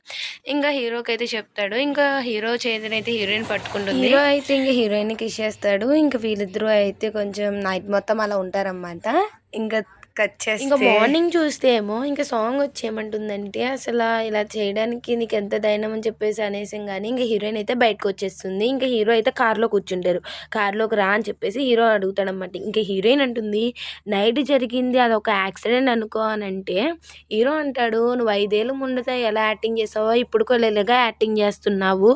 ఇంకా హీరోకి అయితే చెప్తాడు. ఇంకా హీరో చేతినైతే హీరోయిన్ పట్టుకుంటుంది. హీరో అయితే ఇంకా హీరోయిన్ కిస్ చేస్తాడు. ఇంకా వీళ్ళిద్దరూ అయితే కొంచెం నైట్ మొత్తం అలా ఉంటారన్నమాట. ఇంకా కట్ చేస్తే ఇంకా మార్నింగ్ చూస్తే ఏమో ఇంకా సాంగ్ వచ్చి ఏమంటుందంటే అసలు ఇలా చేయడానికి నీకు ఎంత ధైర్యం అని చెప్పేసి అనేసాం కానీ ఇంకా హీరోయిన్ అయితే బయటకు వచ్చేస్తుంది. ఇంకా హీరో అయితే కార్లో కూర్చుంటారు. కార్లోకి రా అని చెప్పేసి హీరో అడుగుతాడనమాట. ఇంకా హీరోయిన్ అంటుంది నైట్ జరిగింది అదొక యాక్సిడెంట్ అనుకో అని అంటే హీరో అంటాడు నువ్వు 5 ఏళ్ళ ముందుతో ఎలా యాక్టింగ్ చేసావో ఇప్పుడు కూడా ఇలాగా యాక్టింగ్ చేస్తున్నావు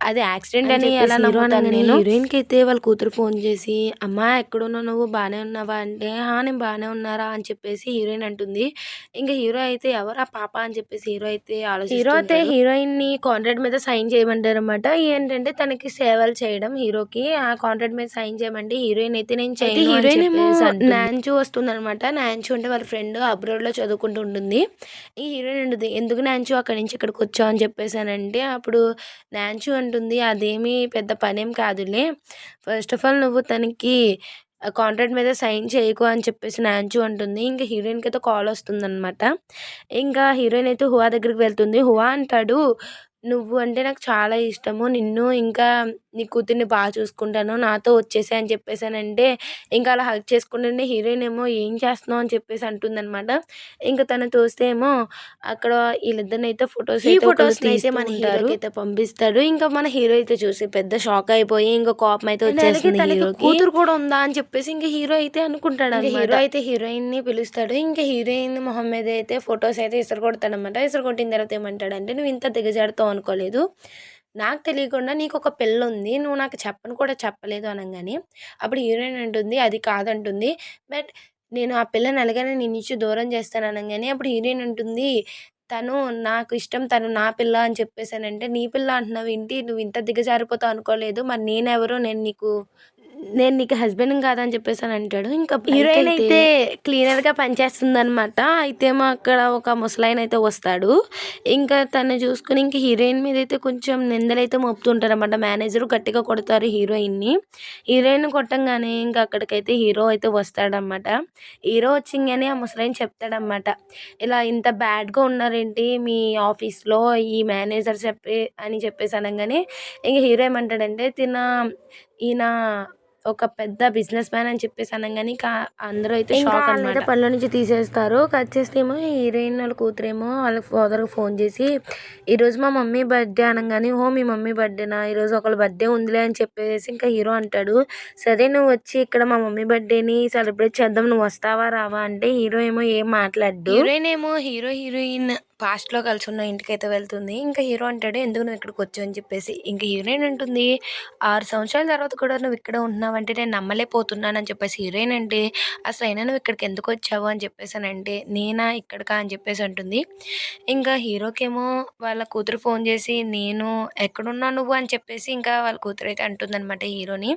అది యాక్సిడెంట్ అని ఎలా నమ్ముతాను నేను. హీరోయిన్కి అయితే వాళ్ళ కూతురు ఫోన్ చేసి అమ్మా ఎక్కడున్నావు నువ్వు బాగానే ఉన్నావా అంటే నేను బాగానే ఉన్నారా అని చెప్పేసి హీరోయిన్ అంటుంది. ఇంకా హీరో అయితే ఎవరా పాప అని చెప్పేసి హీరో అయితే హీరో అయితే హీరోయిన్ ని కాంట్రాక్ట్ మీద సైన్ చేయమంటారు అనమాట. ఏంటంటే తనకి సేవలు చేయడం హీరోకి ఆ కాంట్రాక్ట్ మీద సైన్ చేయమంటే హీరోయిన్ అయితే నేను చేయను. హీరోయిన్ ఏమో నాంచు వస్తుంది అనమాట. నాంచు అంటే వాళ్ళ ఫ్రెండ్ అబ్రాడ్ లో చదువుకుంటూ ఉంటుంది. ఈ హీరోయిన్ ఉంటుంది ఎందుకు నాంచు అక్కడి నుంచి ఇక్కడికి వచ్చావు అని చెప్పేసానంటే అప్పుడు నాంచు అంటుంది అదేమి పెద్ద పనేం కాదులే ఫస్ట్ ఆఫ్ ఆల్ నువ్వు తనకి కాంట్రాక్ట్ మీద సైన్ చేయకు అని చెప్పేసి నాంచు అంటుంది. ఇంకా హీరోయిన్కి అయితే కాల్ వస్తుందన్నమాట. ఇంకా హీరోయిన్ అయితే హువా దగ్గరికి వెళ్తుంది. హువా అంటాడు నువ్వు అంటే నాకు చాలా ఇష్టము. నిన్ను ఇంకా నీ కూతుర్ని చూసుకుంటాను. నాతో వచ్చేసేయి అని చెప్పేసానంటే, ఇంకా అలా హగ్ చేసుకుంటుంటే హీరోయిన్ ఏమో ఏం చేస్తున్నావు అని చెప్పేసి అంటుందనమాట. ఇంక తను చూస్తే ఏమో అక్కడ వీళ్ళిద్దరినైతే ఫోటోస్‌నైతే మన హీరోకైతే పంపిస్తాడు. ఇంకా మన హీరో అయితే చూసి పెద్ద షాక్ అయిపోయి ఇంక కోపం అయితే వచ్చేస్తుంది హీరోకి. కూతురు కూడా ఉందా అని చెప్పేసి ఇంక హీరో అయితే అనుకుంటాడనమాట. హీరో అయితే హీరోయిన్‌ని పిలుస్తాడు. ఇంక హీరోయిన్ మొహం మీద అయితే ఫోటోస్ అయితే ఇసరగొడతాడనమాట. ఇసరగొట్టిన తర్వాత ఏమంటాడంటే, "నువ్వు ఇంత దిగజారుతావు అనుకోలేదు. నాకు తెలియకుండా నీకొక పిల్లుంది. నువ్వు నాకు చెప్పను కూడా చెప్పలేదు" అనంగానే అప్పుడు హీరోయిన్ అంటుంది, "అది కాదంటుంది. బట్ నేను ఆ పిల్లని ఎలాగైనా నీ నుంచి దూరం చేస్తాను" అనంగానే అప్పుడు హీరోయిన్ అంటుంది, "తను నాకు ఇష్టం. తను నా పిల్ల" అని చెప్పేసానంటే, "నీ పిల్ల అంటున్నావేంటి? నువ్వు ఇంత దిగజారిపోతావు అనుకోలేదు. మరి నేనెవరు? నేను నీకు హస్బెండ్‌ని కాదని" చెప్పేసని అంటాడు. ఇంకా హీరోయిన్ అయితే క్లీనర్‌గా పనిచేస్తుందనమాట. అయితే ఏమో అక్కడ ఒక ముసలాయన అయితే వస్తాడు. ఇంకా తను చూసుకొని ఇంక హీరోయిన్ మీద అయితే కొంచెం నిందలైతే మోపుతుంటారనమాట. మేనేజరు గట్టిగా కొడతారు హీరోయిన్‌ని. హీరోయిన్ కొట్టంగానే ఇంక అక్కడికైతే హీరో అయితే వస్తాడనమాట. హీరో వచ్చింగానే ఆ ముసలాయన చెప్తాడనమాట, "ఇలా ఇంత బ్యాడ్‌గా ఉన్నారేంటి మీ ఆఫీస్‌లో ఈ మేనేజర్ అని చెప్పేసి అనంగానే ఇంక హీరో ఏమంటాడంటే, ఈయన ఒక పెద్ద బిజినెస్ మ్యాన్ అని చెప్పేసి అనంగానే అందరూ అయితే షాక్ అనమాట. పనిలో నుంచి తీసేస్తారు. కట్ చేస్తే ఏమో హీరోయిన్ వాళ్ళ కూతురేమో వాళ్ళ ఫాదర్‌కి ఫోన్ చేసి, "ఈరోజు మా మమ్మీ బర్త్‌డే" అనంగానే, "ఓహ్! మీ మమ్మీ బర్త్‌డేనా? ఈరోజు ఒకళ్ళ బర్త్‌డే ఉందిలే" అని చెప్పేసి ఇంకా హీరో అంటాడు. "సరే నువ్వు వచ్చి ఇక్కడ మా మమ్మీ బర్త్‌డేని సెలబ్రేట్ చేద్దాం. నువ్వు వస్తావా? రావా?" అంటే హీరో ఏమో ఏం మాట్లాడడు. హీరోయిన్ ఏమో హీరోయిన్ పాస్ట్‌లో కలిసున్న ఇంటికైతే వెళ్తుంది. ఇంకా హీరో అంటాడు, "ఎందుకు నువ్వు ఇక్కడికి వచ్చావు?" అని చెప్పేసి. ఇంక హీరోయిన్ అంటుంది, 6 సంవత్సరాల తర్వాత కూడా నువ్వు ఇక్కడే ఉంటున్నావంటే నేను నమ్మలేకపోతున్నాను అని చెప్పేసి హీరోయిన్ అంటే, "అసలైనా నువ్వు ఇక్కడికి ఎందుకు వచ్చావు?" అని చెప్పేసానంటే, "నేనా ఇక్కడికా?" అని చెప్పేసి అంటుంది. ఇంకా హీరోకేమో వాళ్ళ కూతురు ఫోన్ చేసి, "నేను ఎక్కడున్నావు నువ్వు?" అని చెప్పేసి ఇంకా వాళ్ళ కూతురైతే అంటుందనమాట హీరోని.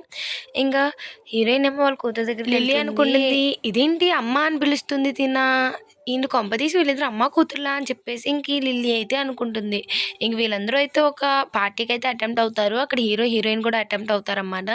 ఇంకా హీరోయిన్ ఏమో వాళ్ళ కూతురు దగ్గరికి లిల్లీ అనుకుంటుంది, ఇదేంటి అమ్మ అని పిలుస్తుంది ఈయన కొంపదీసి వీళ్ళిద్దరు అమ్మ కూతురులా అని చెప్పేసి ఇంక ఈ లిల్లీ అయితే అనుకుంటుంది. ఇంక వీళ్ళందరూ అయితే ఒక పార్టీకి అయితే అటెంప్ట్ అవుతారు. అక్కడ హీరోయిన్ కూడా అటెంప్ట్ అవుతారన్నమాట.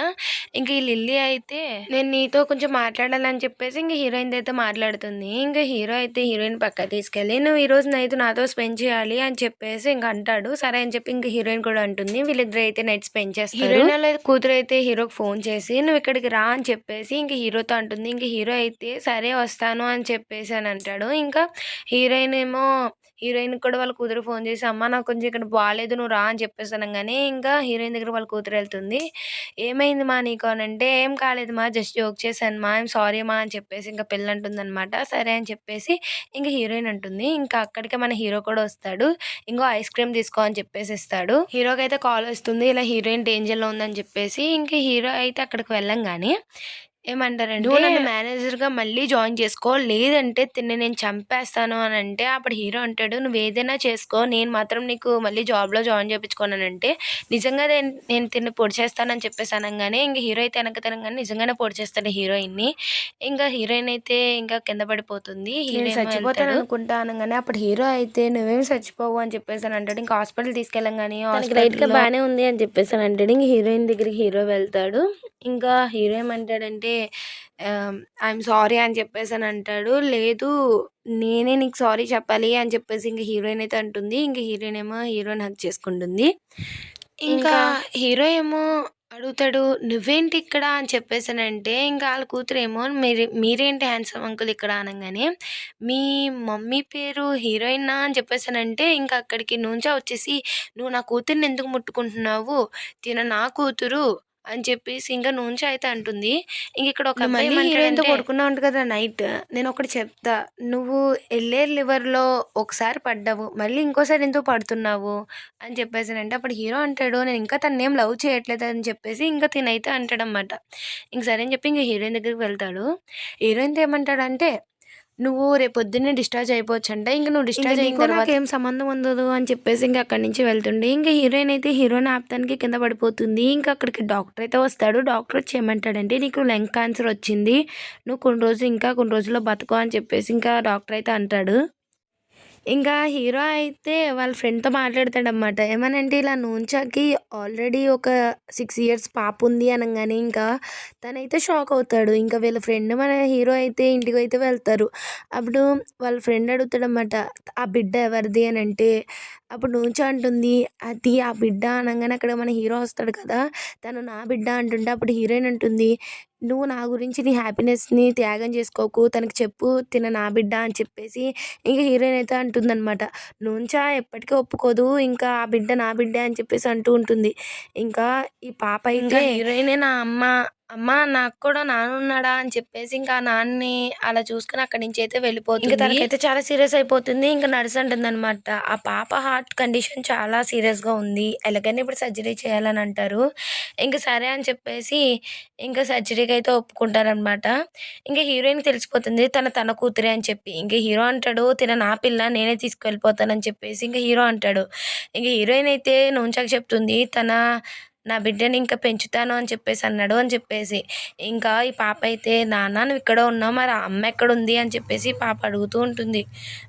ఇంక ఈ లిల్లీ అయితే, "నేను నీతో కొంచెం మాట్లాడాలని" చెప్పేసి ఇంక హీరోయిన్ అయితే మాట్లాడుతుంది. ఇంకా హీరో అయితే హీరోయిన్ పక్కకి తీసుకెళ్ళి, "నువ్వు ఈరోజు నైట్ నాతో స్పెండ్ చేయాలి" అని చెప్పేసి ఇంక అంటాడు. సరే అని చెప్పి ఇంక హీరోయిన్ కూడా అంటుంది. వీళ్ళిద్దరు అయితే నైట్ స్పెండ్ చేస్తారు. హీరోయిన్ వాళ్ళ కూతురు అయితే హీరోకి ఫోన్ చేసి, "నువ్వు ఇక్కడికి రా" అని చెప్పేసి ఇంక హీరోతో అంటుంది. ఇంక హీరో అయితే సరే వస్తాను అని చెప్పేసి అని అంటాడు. ఇంకా హీరోయిన్ కూడా వాళ్ళ కూతురు ఫోన్ చేసి, "అమ్మ నాకు కొంచెం ఇక్కడ బాలేదు నువ్వు రా" అని చెప్పేసి అనంగానే ఇంకా హీరోయిన్ దగ్గర వాళ్ళ కూతురు వెళ్తుంది. "ఏమైంది మా నీకు" అనంటే, "ఏం కాలేదు మా జస్ట్ జోక్ చేశాను మా ఐయామ్ సారీ మా" అని చెప్పేసి ఇంకా పిల్ల అంటుందనమాట. సరే అని చెప్పేసి ఇంక హీరోయిన్ అంటుంది. ఇంకా అక్కడికే మన హీరో కూడా వస్తాడు. "ఇంగో ఐస్ క్రీమ్ తీసుకో" అని చెప్పేసి ఇస్తాడు. హీరోకైతే కాల్ వస్తుంది. ఇలా హీరోయిన్ డేంజర్‌లో ఉందని చెప్పేసి ఇంక హీరో అయితే అక్కడికి వెళ్ళంగానే ఏమంటారంటే, "నువ్వు నన్ను మేనేజర్‌గా మళ్ళీ జాయిన్ చేసుకో. లేదంటే తిన్ని నేను చంపేస్తాను" అనంటే అప్పుడు హీరో అంటాడు, "నువ్వేదైనా చేసుకో. నేను మాత్రం నీకు మళ్ళీ జాబ్‌లో జాయిన్ చేపించుకోననంటే నిజంగా నేను తిన్ని పొడిచేస్తానని" చెప్పేసి అనంగానే ఇంక హీరో అయితే వెనక్కి తిరగంగానే నిజంగానే పొడిచేస్తాడు హీరోయిన్‌ని. ఇంకా హీరోయిన్ అయితే ఇంకా కింద పడిపోతుంది. హీరో చచ్చిపోతాను అనుకుంటా అనంగానే అప్పుడు హీరో అయితే, "నువ్వేం చచ్చిపోవు" అని చెప్పేసి అని అంటాడు. ఇంకా హాస్పిటల్ తీసుకెళ్ళంగానే హాస్పిటల్‌లో బాగానే ఉంది అని చెప్పేసి అని అంటాడు. ఇంక హీరోయిన్ దగ్గరికి హీరో వెళ్తాడు. ఇంకా హీరో ఏమంటాడంటే, ఐయామ్ సారీ అని చెప్పేసని అంటాడు. "లేదు నేనే నీకు సారీ చెప్పాలి" అని చెప్పేసి ఇంక హీరోయిన్ అయితే అంటుంది. ఇంక హీరోయిన్ ఏమో హీరోని హగ్ చేసుకుంటుంది. ఇంకా హీరో ఏమో అడుగుతాడు, "నువ్వేంటి ఇక్కడ" అని చెప్పేసనంటే ఇంకా ఆళ్ళ కూతురేమో, మీరేంటి హ్యాండ్సమ్ అంకుల్ ఇక్కడ" అనంగానే, "మీ మమ్మీ పేరు హీరోయినా" అని చెప్పేసనంటే ఇంక అక్కడికి నుంచే వచ్చేసి, "నువ్వు నా కూతురిని ఎందుకు ముట్టుకుంటున్నావు? తిను నా కూతురు" అని చెప్పేసి ఇంక నుంచే అయితే అంటుంది. ఇంకిక్కడ ఒక అబ్బాయి మళ్ళీ హీరోయిన్‌తో పడుకున్నావంట కదా నైట్. నేనొకటి చెప్తా. నువ్వు ఎల్లేరు లివర్‌లో ఒకసారి పడ్డావు. మళ్ళీ ఇంకోసారి ఎందుకు పడుతున్నావు అని చెప్పేసనంటే అప్పుడు హీరో అంటాడు, "నేను ఇంకా తననేం లవ్ చేయట్లేదు" అని చెప్పేసి ఇంక తినైతే అంటాడనమాట. ఇంక సరే అని చెప్పి ఇంక హీరోయిన్ దగ్గరికి వెళ్తాడు. హీరోయిన్‌తో ఏమంటాడంటే, "నువ్వు రేపొద్దున్నే డిశ్చార్జ్ అయిపోవచ్చంట. ఇంక నువ్వు డిశ్చార్జ్ అయిన తర్వాత నాకేం సంబంధం ఉండదు" అని చెప్పేసి ఇంక అక్కడి నుంచి వెళ్తుండే. ఇంక హీరోయిన్ అయితే హీరోని ఆపటానికి కింద పడిపోతుంది. ఇంక అక్కడికి డాక్టర్ అయితే వస్తాడు. డాక్టర్ వచ్చి ఏమంటాడంటే, "నీకు లంగ్ క్యాన్సర్ వచ్చింది. నువ్వు కొన్ని రోజుల్లో బతుకు" అని చెప్పేసి ఇంకా డాక్టర్ అయితే అంటాడు. ఇంకా హీరో అయితే వాళ్ళ ఫ్రెండ్‌తో మాట్లాడతాడనమాట. ఏమనంటే ఇలా నూంచాకి ఆల్రెడీ ఒక 6 ఇయర్స్ పాప ఉంది అనంగానే ఇంకా తనైతే షాక్ అవుతాడు. ఇంకా వీళ్ళ ఫ్రెండ్ మన హీరో అయితే ఇంటికైతే వెళ్తారు. అప్పుడు వాళ్ళ ఫ్రెండ్ అడుగుతాడనమాట. "ఆ బిడ్డ ఎవరిది?" అనంటే అప్పుడు నూంచా అంటుంది, "అది ఆ బిడ్డ" అనంగానే అక్కడ మన హీరో వస్తాడు కదా! తను నా బిడ్డ అంటుంటే అప్పుడు హీరోయిన్ అంటుంది, "నువ్వు నా గురించి నీ హ్యాపీనెస్‌ని త్యాగం చేసుకోకు. తనకి చెప్పు తిను నా బిడ్డ" అని చెప్పేసి ఇంక హీరోయిన్ అయితే అంటుందనమాట. "నుంచా ఎప్పటికీ ఒప్పుకోదు. ఇంకా ఆ బిడ్డ నా బిడ్డే" అని చెప్పేసి అంటూ ఉంటుంది. ఇంకా ఈ పాప అయితే హీరోయినే నా అమ్మ, అమ్మ నాకు కూడా నాన్నున్నాడా అని చెప్పేసి ఇంకా ఆ నాన్నని అలా చూసుకొని అక్కడి నుంచి అయితే వెళ్ళిపోతుంది. ఇంక తనకైతే చాలా సీరియస్ అయిపోతుంది. ఇంక నర్స్ అంటుందనమాట, "ఆ పాప హార్ట్ కండిషన్ చాలా సీరియస్‌గా ఉంది. ఎలాగైనా ఇప్పుడు సర్జరీ చేయాలని అంటారు." ఇంక సరే అని చెప్పేసి ఇంక సర్జరీకైతే ఒప్పుకుంటారనమాట. ఇంక హీరోయిన్‌కి తెలిసిపోతుంది తన కూతురే అని చెప్పి. ఇంక హీరో అంటాడు, "తిన నా పిల్ల నేనే తీసుకెళ్ళిపోతానని" చెప్పేసి ఇంక హీరో అంటాడు. ఇంక హీరోయిన్ అయితే నూంచాకి చెప్తుంది, నా బిడ్డని ఇంకా పెంచుతాను అని చెప్పేసి అన్నాడు అని చెప్పేసి. ఇంకా ఈ పాప అయితే, "నాన్న నువ్వు ఇక్కడే ఉన్నావు మరి ఆ అమ్మ ఎక్కడుంది?" అని చెప్పేసి ఈ పాప అడుగుతూ ఉంటుంది.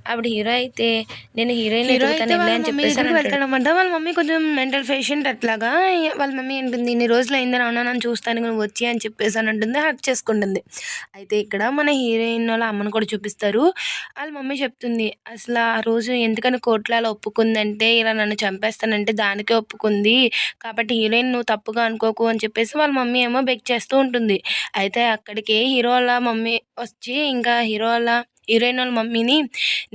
అప్పుడు హీరో అయితే, "నేను హీరోయిన్ ఎతుకుతానులే" అని చెప్పేసి అని వెళ్తాడనమాట. వాళ్ళ మమ్మీ కొంచెం మెంటల్ పేషెంట్ అట్లాగా. వాళ్ళ మమ్మీ అంటుంది, "ఇన్ని రోజులు అయింది నాన్న నన్ను చూస్తానికి నువ్వు వచ్చి" అని చెప్పేసి అని అంటుంది. హగ్ చేసుకుంటుంది. అయితే ఇక్కడ మన హీరోయిన్ వాళ్ళ అమ్మను కూడా చూపిస్తారు. వాళ్ళ మమ్మీ చెప్తుంది, "అసలు ఆ రోజు ఎందుకని కోర్టులో అలా ఒప్పుకుందంటే ఇలా నన్ను చంపేస్తానంటే దానికే ఒప్పుకుంది. కాబట్టి హీరోయిన్ నువ్వు తప్పుగా అనుకోకు" అని చెప్పేసి వాళ్ళ మమ్మీ ఏమో బెగ్ చేస్తూ ఉంటుంది. అయితే అక్కడికి హీరో వాళ్ళ మమ్మీ వచ్చి ఇంకా హీరోయిన్ వాళ్ళ మమ్మీని,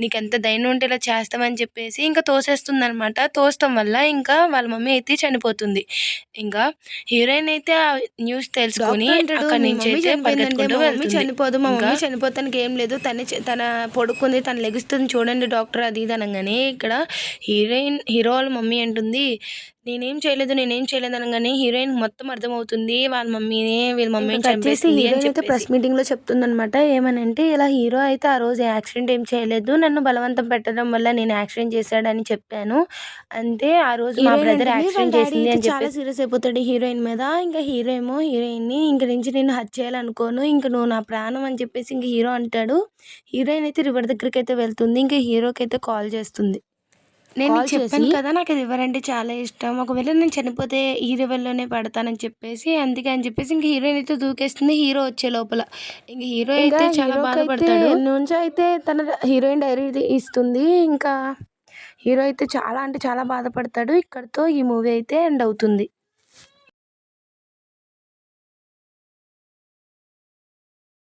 "నీకెంత ధైర్యం ఉంటే ఇలా చేస్తావని" చెప్పేసి ఇంకా తోసేస్తుందనమాట. తోసటం వల్ల ఇంకా వాళ్ళ మమ్మీ అయితే చనిపోతుంది. ఇంకా హీరోయిన్ అయితే ఆ న్యూస్ తెలుసుకొని అక్కడి నుంచి అయితే పరిగెత్తుకుంటూ వెళ్తుంది. చనిపోదు, మా మమ్మీ చనిపోతానికి ఏం లేదు, తన పడుకుంది, తను లెగుస్తుంది చూడండి డాక్టర్ అది ఇది అనగానే ఇక్కడ హీరో వాళ్ళ మమ్మీ అంటుంది, నేనేం చేయలేదు అనగానే హీరోయిన్ మొత్తం అర్థమవుతుంది వీళ్ళ మమ్మీని చంపేసింది అని చెప్పేసి ప్రెస్ మీటింగ్‌లో చెప్తుందనమాట. ఏమనంటే ఇలా హీరో అయితే ఆ రోజు యాక్సిడెంట్ ఏం చేయలేదు. నన్ను బలవంతం పెట్టడం వల్ల నేను యాక్సిడెంట్ చేశాడని చెప్పాను. అంతే ఆ రోజు మా బ్రదర్ యాక్సిడెంట్ చేసింది అని చెప్పి చాలా సీరియస్ అయిపోతాడు హీరోయిన్ మీద. ఇంకా హీరో ఏమో హీరోయిన్‌ని ఇంక నుంచి నేను హత్య చేయాలనుకోను. ఇంక నువ్వు నా ప్రాణం అని చెప్పేసి ఇంక హీరో అంటాడు. హీరోయిన్ అయితే రివర్ దగ్గరికైతే వెళ్తుంది. ఇంక హీరోకైతే కాల్ చేస్తుంది. నేను నీకు చెప్పాను కదా నాకు రివర్ అంటే చాలా ఇష్టం. ఒకవేళ నేను చనిపోతే ఈ రివర్‌లోనే పడతానని చెప్పేసి, అందుకే అని చెప్పేసి ఇంక హీరోయిన్ అయితే దూకేస్తుంది హీరో వచ్చే లోపల. ఇంక హీరో అయితే చాలా బాధపడతాడు. నుంచి అయితే తన హీరోయిన్ డైరీ ఇస్తుంది. ఇంకా హీరో అయితే చాలా అంటే చాలా బాధపడతాడు. ఇక్కడితో ఈ మూవీ అయితే ఎండ్ అవుతుంది.